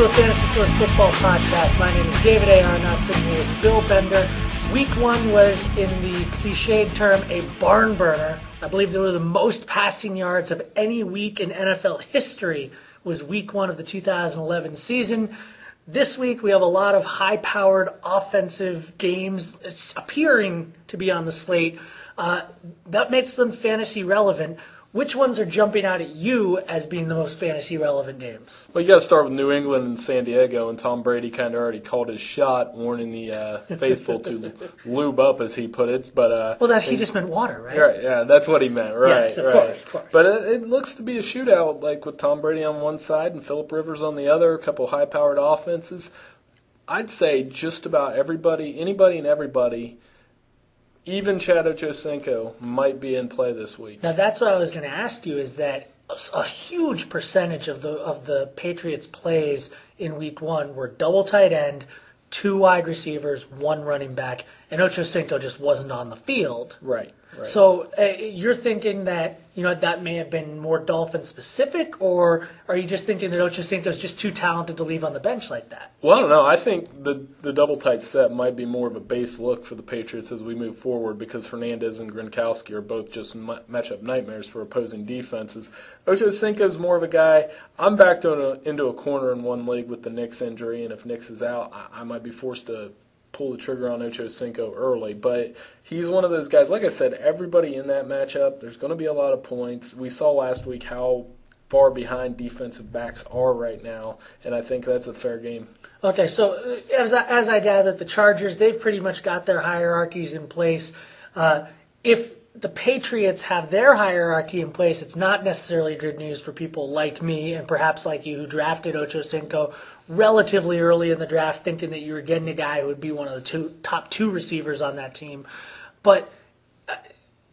to a Fantasy Source Football podcast. My name is David A. Arnott, sitting here with Bill Bender. Week 1 was, in the cliched term, a barn burner. I believe there were the most passing yards of any week in NFL history was Week 1 of the 2011 season. This week we have a lot of high-powered offensive games appearing to be on the slate. That makes them fantasy relevant. Which ones are jumping out at you as being the most fantasy relevant games? Well, you got to start with New England and San Diego, and Tom Brady kind of already called his shot, warning the faithful to lube up, as he put it. But he just meant water, right? Right, yeah, that's what he meant, right? Yes, of course. But it looks to be a shootout, like with Tom Brady on one side and Phillip Rivers on the other, a couple high-powered offenses. I'd say just about anybody and everybody, even Chad Ochocinco, might be in play this week. Now, that's what I was going to ask you, is that a huge percentage of the Patriots' plays in Week 1 were double tight end, 2 wide receivers, 1 running back, and Ochocinco just wasn't on the field. Right. So you're thinking that that may have been more Dolphin-specific, or are you just thinking that Ochocinco's just too talented to leave on the bench like that? Well, I don't know. I think the double tight set might be more of a base look for the Patriots as we move forward, because Hernandez and Gronkowski are both just matchup nightmares for opposing defenses. Ochocinco's more of a guy. I'm backed into a corner in one league with the Knicks injury, and if Knicks is out, I might be forced to pull the trigger on Ochocinco early. But he's one of those guys, like I said, everybody in that matchup, there's going to be a lot of points. We saw last week how far behind defensive backs are right now, and I think that's a fair game. Okay, so as I gather, the Chargers, they've pretty much got their hierarchies in place. If the Patriots have their hierarchy in place, it's not necessarily good news for people like me and perhaps like you, who drafted Ochocinco relatively early in the draft, thinking that you were getting a guy who would be one of the top two receivers on that team. But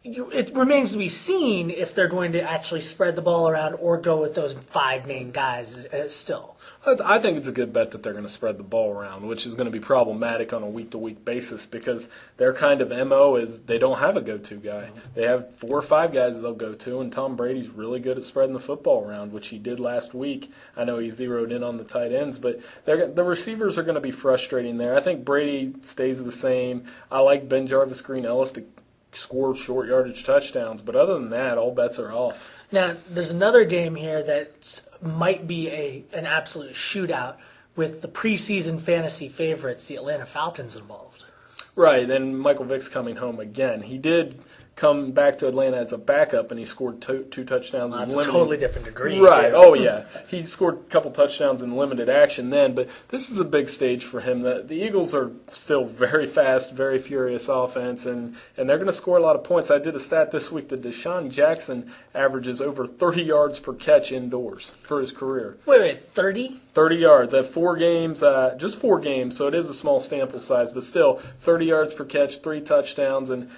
it remains to be seen if they're going to actually spread the ball around or go with those 5 main guys still. I think it's a good bet that they're going to spread the ball around, which is going to be problematic on a week-to-week basis, because their kind of MO is they don't have a go-to guy. They have 4 or 5 guys that they'll go to, and Tom Brady's really good at spreading the football around, which he did last week. I know he zeroed in on the tight ends, but the receivers are going to be frustrating there. I think Brady stays the same. I like Ben Jarvis, Green Ellis to score short yardage touchdowns, but other than that, all bets are off. Now, there's another game here that might be an absolute shootout with the preseason fantasy favorites, the Atlanta Falcons, involved. Right, and Michael Vick's coming home again. He did come back to Atlanta as a backup, and he scored two touchdowns. That's a totally different degree. Right, too. Oh yeah. He scored a couple touchdowns in limited action then, but this is a big stage for him. The Eagles are still very fast, very furious offense, and they're going to score a lot of points. I did a stat this week that Deshaun Jackson averages over 30 yards per catch indoors for his career. Wait, 30? 30 yards at 4 games, just 4 games, so it is a small sample size, but still 30 yards per catch, 3 touchdowns, and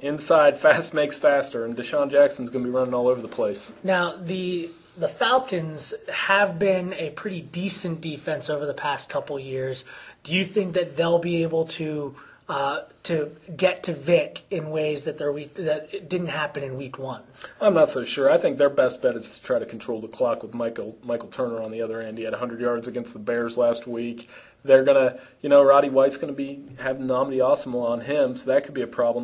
inside, fast makes faster, and Deshaun Jackson's going to be running all over the place. Now, the Falcons have been a pretty decent defense over the past couple years. Do you think that they'll be able to get to Vic in ways that it didn't happen in Week 1? I'm not so sure. I think their best bet is to try to control the clock with Michael Turner on the other end. He had 100 yards against the Bears last week. They're going to, Roddy White's going to be having Nnamdi Asomugha on him, so that could be a problem.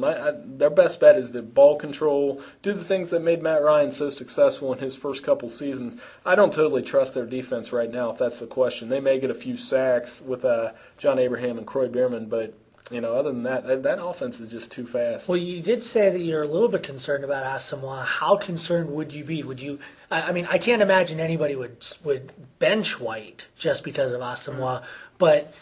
Their best bet is to ball control, do the things that made Matt Ryan so successful in his first couple seasons. I don't totally trust their defense right now, if that's the question. They may get a few sacks with John Abraham and Croy Bierman, but other than that offense is just too fast. Well, you did say that you're a little bit concerned about Asomugha. How concerned would you be? I can't imagine anybody would bench White just because of Asomugha. But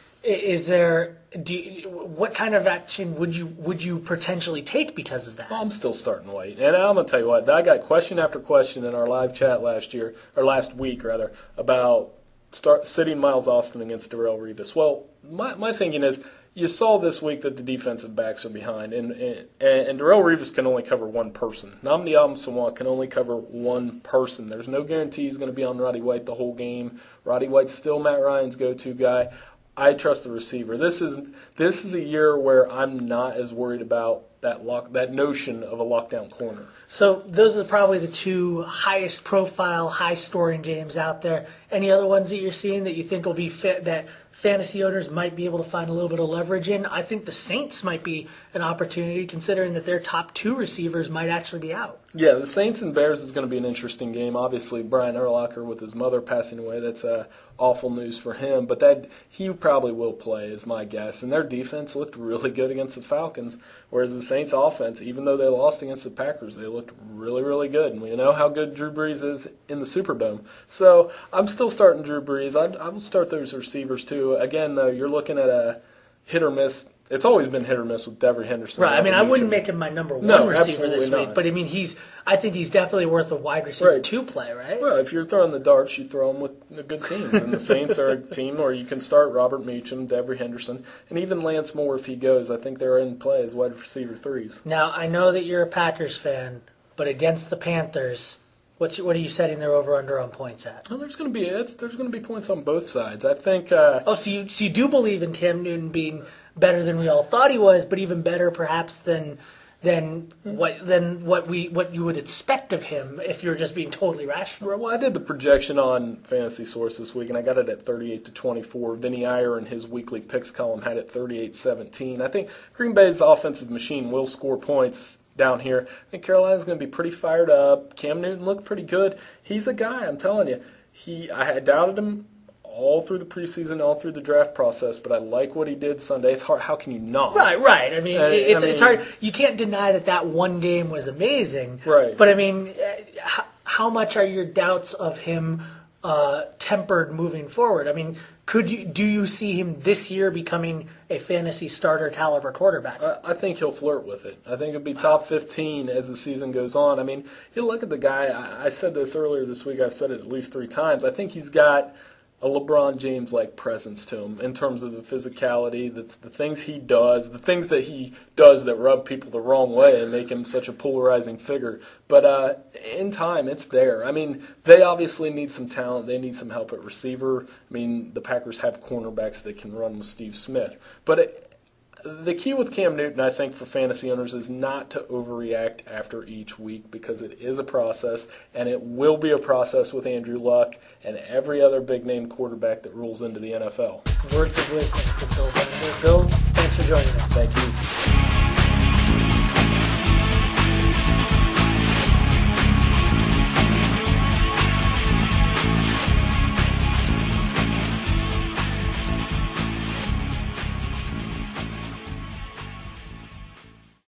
what kind of action would you potentially take because of that? Well, I'm still starting White, and I'm gonna tell you what. I got question after question in our live chat last week about sitting Miles Austin against Darrelle Revis. Well, my thinking is, you saw this week that the defensive backs are behind, and Darrelle Revis can only cover one person. Nnamdi Asomugha can only cover one person. There's no guarantee he's going to be on Roddy White the whole game. Roddy White's still Matt Ryan's go-to guy. I trust the receiver. This is a year where I'm not as worried about that notion of a lockdown corner. So those are probably the two highest profile, high scoring games out there. Any other ones that you're seeing that you think will be fit that fantasy owners might be able to find a little bit of leverage in? I think the Saints might be an opportunity, considering that their top two receivers might actually be out. Yeah, the Saints and Bears is going to be an interesting game. Obviously, Brian Urlacher with his mother passing away, that's awful news for him. But that he probably will play, is my guess. And their defense looked really good against the Falcons, whereas the Saints' offense, even though they lost against the Packers, they looked really, really good. And we know how good Drew Brees is in the Superdome. So I'm still starting Drew Brees. I will start those receivers too. Again, though, you're looking at a hit or miss. It's always been hit or miss with Devery Henderson. Right. I mean, I wouldn't make him my number one receiver this week, not. but I mean, I think he's definitely worth a wide receiver to play, right? Well, if you're throwing the darts, you throw them with the good teams, and the Saints are a team where you can start Robert Meacham, Devery Henderson, and even Lance Moore if he goes. I think they're in play as wide receiver threes. Now, I know that you're a Packers fan, but against the Panthers, what are you setting their over/under on points at? Well, there's going to be points on both sides. I think. So you do believe in Cam Newton being better than we all thought he was, but even better perhaps than what you would expect of him if you're just being totally rational. Well, I did the projection on Fantasy Source this week, and I got it at 38-24. Vinny Iyer in his weekly picks column had it 38-17. I think Green Bay's offensive machine will score points down here. I think Carolina's going to be pretty fired up. Cam Newton looked pretty good. He's a guy, I'm telling you. I had doubted him all through the preseason, all through the draft process, but I like what he did Sunday. It's hard. How can you not? Right. I mean, it's hard. You can't deny that one game was amazing. Right. But I mean, how much are your doubts of him tempered moving forward? I mean, do you see him this year becoming a fantasy starter caliber quarterback? I think he'll flirt with it. I think he'll be top 15 as the season goes on. I mean, you look at the guy. I said this earlier this week. I've said it at least 3 times. I think he's got a LeBron James-like presence to him in terms of the physicality, the things he does, the things that he does that rub people the wrong way and make him such a polarizing figure. But in time, it's there. I mean, they obviously need some talent. They need some help at receiver. I mean, the Packers have cornerbacks that can run with Steve Smith. But the key with Cam Newton, I think, for fantasy owners is not to overreact after each week, because it is a process, and it will be a process with Andrew Luck and every other big-name quarterback that rolls into the NFL. Words of wisdom from Bill Bender. Bill, thanks for joining us. Thank you.